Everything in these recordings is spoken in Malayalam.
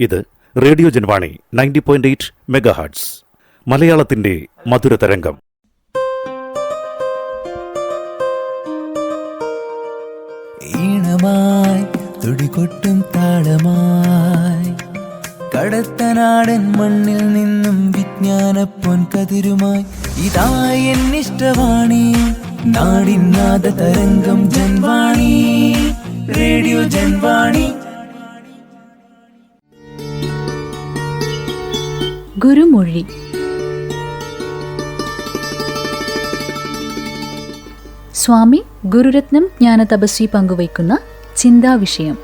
ഇത് റേഡിയോ ജൻവാണി 90.8 മെഗാഹെർട്സ് മലയാളത്തിന്റെ മധുരതരംഗം. ഈണമായി തുടികൊട്ടും താളമായി കടത്തനാടൻ മണ്ണിൽ നിന്നും വിജ്ഞാന പൊൻകതിരുമായി ഇതായി എന്നിഷ്ടവാണി നാടിൻ നാദ തരംഗം ജൻവാണി, റേഡിയോ ജൻവാണി. ഗുരുമൊഴി. സ്വാമി ഗുരുരത്നം ജ്ഞാനതപസ്വി പങ്കുവയ്ക്കുന്ന ചിന്താവിഷയം.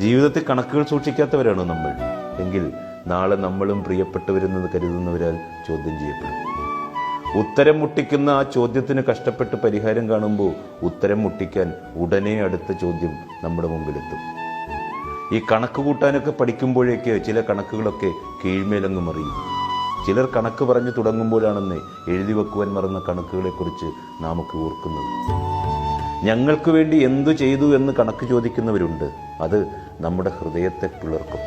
ജീവിതത്തിൽ കണക്കുകൾ സൂക്ഷിക്കാത്തവരാണോ നമ്മൾ? എങ്കിൽ നാളെ നമ്മളും പ്രിയപ്പെട്ടവരെന്ന് കരുതുന്നവരാൽ ചോദ്യം ചെയ്യപ്പെടും. ഉത്തരം മുട്ടിക്കുന്ന ആ ചോദ്യത്തിന് കഷ്ടപ്പെട്ട് പരിഹാരം കാണുമ്പോൾ ഉത്തരം മുട്ടിക്കാൻ ഉടനെ അടുത്ത ചോദ്യം നമ്മുടെ മുമ്പിലെത്തും. ഈ കണക്ക് കൂട്ടാനൊക്കെ പഠിക്കുമ്പോഴേക്ക് ചില കണക്കുകളൊക്കെ കീഴ്മേലങ്ങ് മറിയും. ചിലർ കണക്ക് പറഞ്ഞു തുടങ്ങുമ്പോഴാണെന്ന് എഴുതി വെക്കുവാൻ മറന്ന കണക്കുകളെക്കുറിച്ച് നാമൊക്കെ ഓർക്കുന്നത്. ഞങ്ങൾക്ക് വേണ്ടി എന്തു ചെയ്തു എന്ന് കണക്ക് ചോദിക്കുന്നവരുണ്ട്. അത് നമ്മുടെ ഹൃദയത്തെ പിളർക്കും.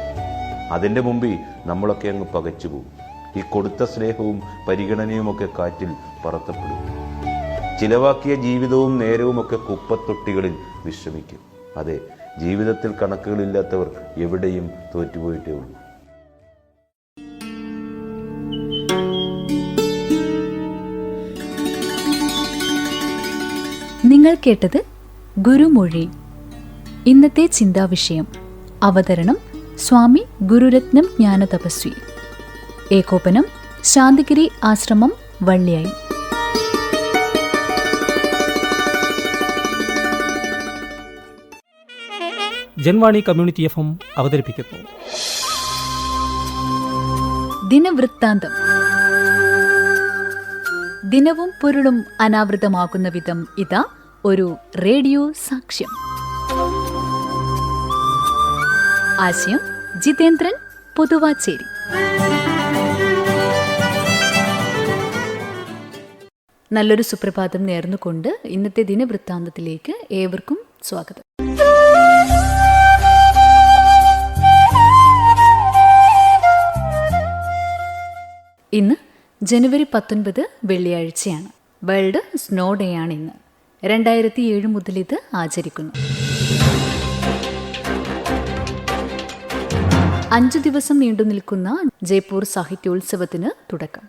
അതിൻ്റെ മുമ്പിൽ നമ്മളൊക്കെ അങ്ങ് പകച്ചു പോകും. ഈ കൊടുത്ത സ്നേഹവും പരിഗണനയുമൊക്കെ കാറ്റിൽ പറത്തപ്പെടും. ചിലവാക്കിയ ജീവിതവും നേരവുമൊക്കെ കുപ്പത്തൊട്ടികളിൽ വിശ്രമിക്കും. അതെ, ജീവിതത്തിൽ കണക്കുകളില്ലാത്തവർ എവിടെയും തോറ്റുപോയിട്ടേ ഉള്ളൂ. നിങ്ങൾ കേട്ടത് ഗുരുമൊഴി. ഇന്നത്തെ ചിന്താവിഷയം. അവതരണം സ്വാമി ഗുരുരത്നം ജ്ഞാനതപസ്വി. ഏകോപനം ശാന്തിഗിരി ആശ്രമം, വള്ളിയായി. ജൻവാണി കമ്മ്യൂണിറ്റി FM അവതരിപ്പിക്കുന്നു ദിനവൃത്താന്തം. ദിനവും പൊരുളും അനാവൃതമാകുന്ന വിധം ഇതാ ഒരു റേഡിയോ സാക്ഷ്യം. ആശയം ജിതേന്ദ്രൻ, പൊതുവാച്ചേരി. നല്ലൊരു സുപ്രഭാതം നേർന്നുകൊണ്ട് ഇന്നത്തെ ദിനവൃത്താന്തത്തിലേക്ക് ഏവർക്കും സ്വാഗതം. ഇന്ന് ജനുവരി 19 വെള്ളിയാഴ്ചയാണ്. വേൾഡ് സ്നോ ഡേ ആണ് ഇന്ന്. 2007 മുതൽ ഇത് ആചരിക്കുന്നു. 5 ദിവസം നീണ്ടു നിൽക്കുന്ന ജയ്പൂർ സാഹിത്യോത്സവത്തിന് തുടക്കം.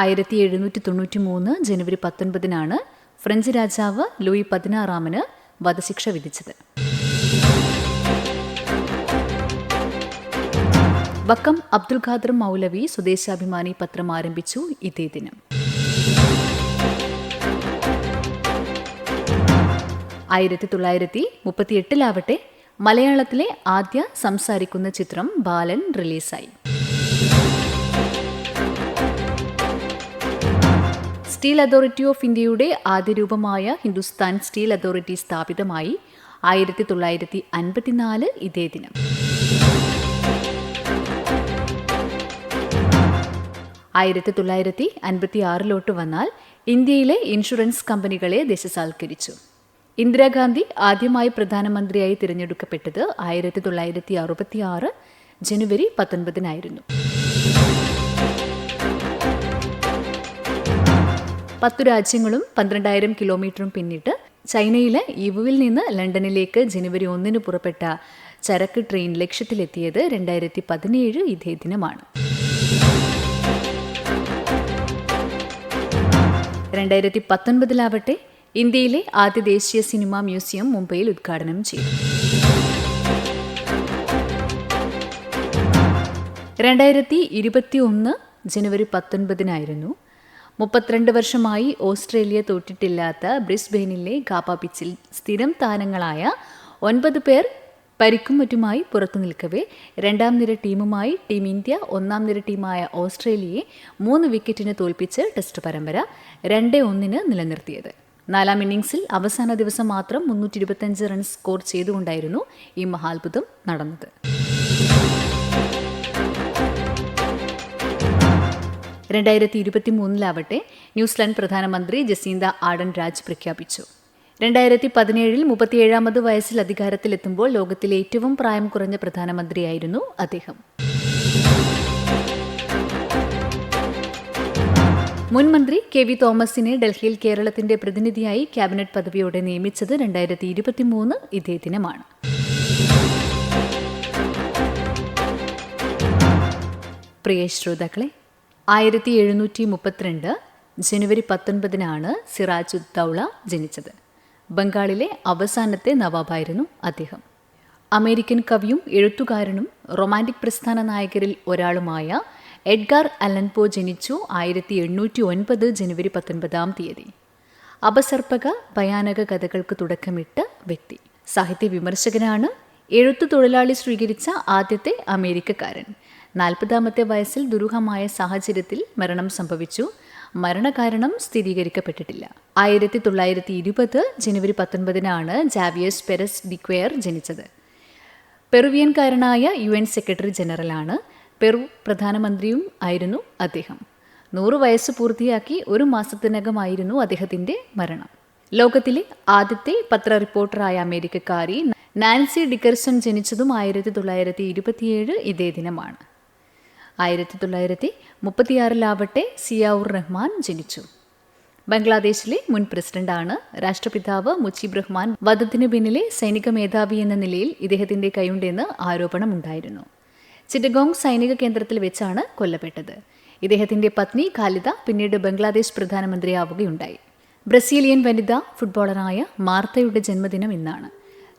1793 ജനുവരി 19 ഫ്രഞ്ച് രാജാവ് ലൂയി 16 വധശിക്ഷ വിധിച്ചത്. വക്കം അബ്ദുൽ ഖാദർ മൗലവി സ്വദേശാഭിമാനി പത്രം ആരംഭിച്ചു ഇതേ ദിനം. 1938 മലയാളത്തിലെ ആദ്യ സംസാരിക്കുന്ന ചിത്രം ബാലൻ റിലീസായി. സ്റ്റീൽ അതോറിറ്റി ഓഫ് ഇന്ത്യയുടെ ആദ്യ രൂപമായ ഹിന്ദുസ്ഥാൻ സ്റ്റീൽ അതോറിറ്റി സ്ഥാപിതമായി 1954 ഇതേ ദിനം. 1956 വന്നാൽ ഇന്ത്യയിലെ ഇൻഷുറൻസ് കമ്പനികളെ ദേശസാൽക്കരിച്ചു. ഇന്ദിരാഗാന്ധി ആദ്യമായി പ്രധാനമന്ത്രിയായി തിരഞ്ഞെടുക്കപ്പെട്ടത് 1966 ജനുവരി 19 10 രാജ്യങ്ങളും 12,000 കിലോമീറ്ററും പിന്നിട്ട് ചൈനയിലെ ഈവുവിൽ നിന്ന് ലണ്ടനിലേക്ക് ജനുവരി 1 പുറപ്പെട്ട ചരക്ക് ട്രെയിൻ ലക്ഷ്യത്തിലെത്തിയത് 2017 ഇതേ ദിനമാണ്. 2019 ഇന്ത്യയിലെ ആദ്യ ദേശീയ സിനിമാ മ്യൂസിയം മുംബൈയിൽ ഉദ്ഘാടനം ചെയ്തു. 2021 ജനുവരി 19 32 വർഷമായി ഓസ്ട്രേലിയ തോറ്റിട്ടില്ലാത്ത ബ്രിസ്ബെയിനിലെ ഗാബ പിച്ചിൽ സ്ഥിരം താരങ്ങളായ 9 പേർ പരിക്കും മറ്റുമായി പുറത്തു നിൽക്കവേ രണ്ടാം നിര ടീമുമായി ടീം ഇന്ത്യ ഒന്നാം നിര ടീമായ ഓസ്ട്രേലിയയെ 3 വിക്കറ്റിന് തോൽപ്പിച്ച് ടെസ്റ്റ് പരമ്പര 2-1 നിലനിർത്തിയത്. 4ാം ഇന്നിംഗ്സിൽ അവസാന ദിവസം മാത്രം 325 റൺസ് സ്കോർ ചെയ്തുകൊണ്ടായിരുന്നു ഈ മഹാത്ഭുതം നടന്നത്. 2023 ന്യൂസിലാൻഡ് പ്രധാനമന്ത്രി ജസീന്ത ആർഡൻ രാജ് പ്രഖ്യാപിച്ചു. 2017 37ാമത് വയസ്സിൽ അധികാരത്തിലെത്തുമ്പോൾ ലോകത്തിലെ ഏറ്റവും പ്രായം കുറഞ്ഞ പ്രധാനമന്ത്രിയായിരുന്നു അദ്ദേഹം. മുൻ മന്ത്രി കെ.വി. തോമസിനെ ഡൽഹിയിൽ കേരളത്തിന്റെ പ്രതിനിധിയായി ക്യാബിനറ്റ് പദവിയോടെ നിയമിച്ചത് 2023 ഇതേ ദിനമാണ്. പ്രിയ ശ്രോതാക്കളെ, 1732 ജനുവരി 19 സിറാജുദ് ദൗള ജനിച്ചത്. ബംഗാളിലെ അവസാനത്തെ നവാബായിരുന്നു അദ്ദേഹം. അമേരിക്കൻ കവിയും എഴുത്തുകാരനും റൊമാന്റിക് പ്രസ്ഥാന നായകരിൽ ഒരാളുമായ എഡ്ഗാർ അലൻ പോ ജനിച്ചു 1809 ജനുവരി 19 അപസർപ്പക ഭയാനക കഥകൾക്ക് തുടക്കമിട്ട വ്യക്തി. സാഹിത്യ വിമർശകനാണ്. എഴുത്തു തൊഴിലാളി സ്വീകരിച്ച ആദ്യത്തെ അമേരിക്കക്കാരൻ. 40ാമത്തെ വയസ്സിൽ ദുരൂഹമായ സാഹചര്യത്തിൽ മരണം സംഭവിച്ചു. മരണകാരണം സ്ഥിരീകരിക്കപ്പെട്ടിട്ടില്ല. 1920 ജനുവരി 19 ജാവിയസ് പെരസ് ഡിക്വയർ ജനിച്ചത്. പെറുവിയൻകാരനായ UN സെക്രട്ടറി ജനറലാണ്. പെറു പ്രധാനമന്ത്രിയും ആയിരുന്നു അദ്ദേഹം. 100 വയസ്സ് പൂർത്തിയാക്കി 1 മാസത്തിനകമായിരുന്നു അദ്ദേഹത്തിന്റെ മരണം. ലോകത്തിലെ ആദ്യത്തെ പത്ര റിപ്പോർട്ടറായ അമേരിക്കക്കാരി നാൻസി ഡിക്കർസൺ ജനിച്ചതും 1927 ഇതേ ദിനമാണ്. 1936 സിയാഉർ റഹ്മാൻ ജനിച്ചു. ബംഗ്ലാദേശിലെ മുൻ പ്രസിഡന്റാണ്. രാഷ്ട്രപിതാവ് മുജീബ് റഹ്മാൻ വധത്തിനു പിന്നിലെ സൈനിക മേധാവി എന്ന നിലയിൽ ഇദ്ദേഹത്തിന്റെ കൈയുണ്ടെന്ന് ആരോപണമുണ്ടായിരുന്നു. ചിറ്റഗോങ് സൈനിക കേന്ദ്രത്തിൽ വെച്ചാണ് കൊല്ലപ്പെട്ടത്. ഇദ്ദേഹത്തിന്റെ പത്നി ഖാലിദ പിന്നീട് ബംഗ്ലാദേശ് പ്രധാനമന്ത്രിയാവുകയുണ്ടായി. ബ്രസീലിയൻ വനിതാ ഫുട്ബോളറായ മാർത്തയുടെ ജന്മദിനം ഇന്നാണ്.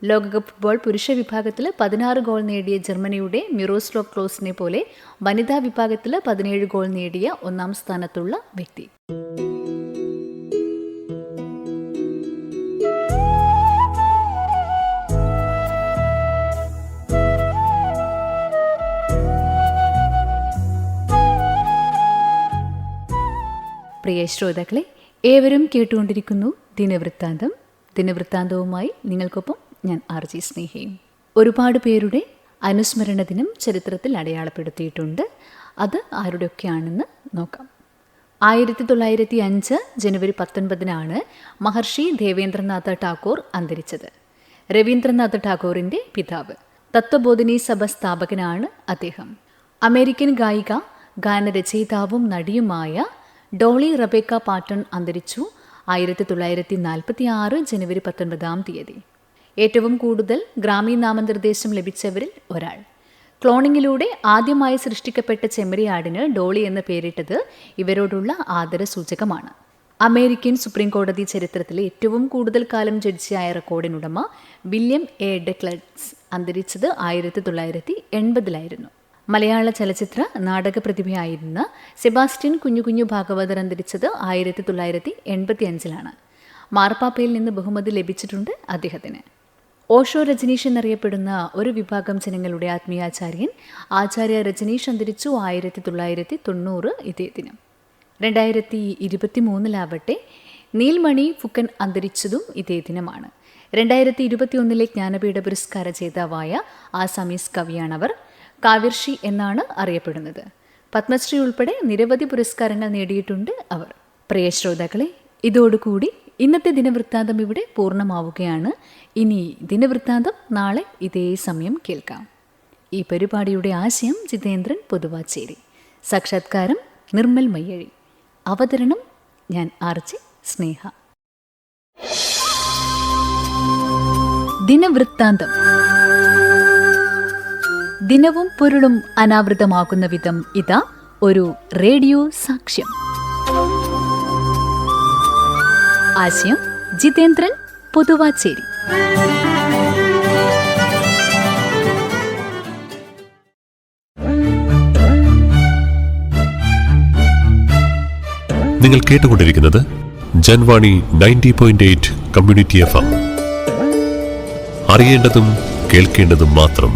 ലോകകപ്പ് ഫുട്ബോൾ പുരുഷ വിഭാഗത്തിൽ 16 ഗോൾ നേടിയ ജർമ്മനിയുടെ മിറോസ്ലോവ് ക്ലോസിനെ പോലെ വനിതാ വിഭാഗത്തിൽ 17 ഗോൾ നേടിയ 1ാം സ്ഥാനത്തുള്ള വ്യക്തി. പ്രിയ ശ്രോതാക്കളെ, ഏവരും കേട്ടുകൊണ്ടിരിക്കുന്നു ദിനവൃത്താന്തം. ദിനവൃത്താന്തവുമായി നിങ്ങൾക്കൊപ്പം ഞാൻ RJ സ്നേഹയും. ഒരുപാട് പേരുടെ അനുസ്മരണ ദിനം ചരിത്രത്തിൽ അടയാളപ്പെടുത്തിയിട്ടുണ്ട്. അത് ആരുടെയൊക്കെയാണെന്ന് നോക്കാം. 1905 ജനുവരി 19 മഹർഷി ദേവേന്ദ്രനാഥ ടാഗോർ അന്തരിച്ചത്. രവീന്ദ്രനാഥ ടാഗോറിന്റെ പിതാവ്. തത്വബോധിനി സഭ സ്ഥാപകനാണ് അദ്ദേഹം. അമേരിക്കൻ ഗായിക, ഗാനരചയിതാവും നടിയുമായ ഡോളി റബേക്ക പാട്ടൺ അന്തരിച്ചു 1946 ജനുവരി 19 ഏറ്റവും കൂടുതൽ ഗ്രാമി നാമനിർദ്ദേശം ലഭിച്ചവരിൽ ഒരാൾ. ക്ലോണിങ്ങിലൂടെ ആദ്യമായി സൃഷ്ടിക്കപ്പെട്ട ചെമ്മരിയാടിന് ഡോളി എന്ന് പേരിട്ടത് ഇവരോടുള്ള ആദരസൂചകമാണ്. അമേരിക്കൻ സുപ്രീം കോടതി ചരിത്രത്തിലെ ഏറ്റവും കൂടുതൽ കാലം ജഡ്ജിയായ റെക്കോർഡിനുടമ വില്യം എ ഡെക്ലർസ് അന്തരിച്ചത് 1980 മലയാള ചലച്ചിത്ര നാടക പ്രതിഭയായിരുന്ന സെബാസ്റ്റ്യൻ കുഞ്ഞു ഭാഗവതർ അന്തരിച്ചത് 1985 മാർപ്പാപ്പയിൽ നിന്ന് ബഹുമതി ലഭിച്ചിട്ടുണ്ട് അദ്ദേഹത്തിന്. ഓഷോ രജനീഷ് എന്നറിയപ്പെടുന്ന ഒരു വിഭാഗം ജനങ്ങളുടെ ആത്മീയാചാര്യൻ ആചാര്യ രജനീഷ് അന്തരിച്ചു 1990 ഇതേ ദിനം. 2023 നീൽമണി ഫുക്കൻ അന്തരിച്ചതും ഇതേ ദിനമാണ്. 2021 ജ്ഞാനപീഠ പുരസ്കാര ജേതാവായ ആസാമീസ് കവിയാണവർ. കാവ്യർഷി എന്നാണ് അറിയപ്പെടുന്നത്. പത്മശ്രീ ഉൾപ്പെടെ നിരവധി പുരസ്കാരങ്ങൾ നേടിയിട്ടുണ്ട് അവർ. പ്രിയ ശ്രോതാക്കളെ, ഇതോടുകൂടി ഇന്നത്തെ ദിനവൃത്താന്തം ഇവിടെ പൂർണ്ണമാവുകയാണ്. ഇനി ദിനവൃത്താന്തം നാളെ ഇതേ സമയം കേൾക്കാം. ഈ പരിപാടിയുടെ ആശയം ജിതേന്ദ്രൻ പൊതുവാച്ചേരി. സാക്ഷാത്കാരം നിർമ്മൽ മയ്യഴി. അവതരണം ഞാൻ RJ സ്നേഹ. ദിനവൃത്താന്തം. ദിനവും പൊരുളും അനാവൃതമാകുന്ന വിധം ഇതാ ഒരു റേഡിയോ സാക്ഷ്യം. ആശയം ജിതേന്ദ്രൻ പൊതുവാച്ചേരി. നിങ്ങൾ കേട്ടുകൊണ്ടിരിക്കുന്നത് ജൻവാണി 90.8 കമ്മ്യൂണിറ്റി FM. അറിയേണ്ടതും കേൾക്കേണ്ടതും മാത്രം.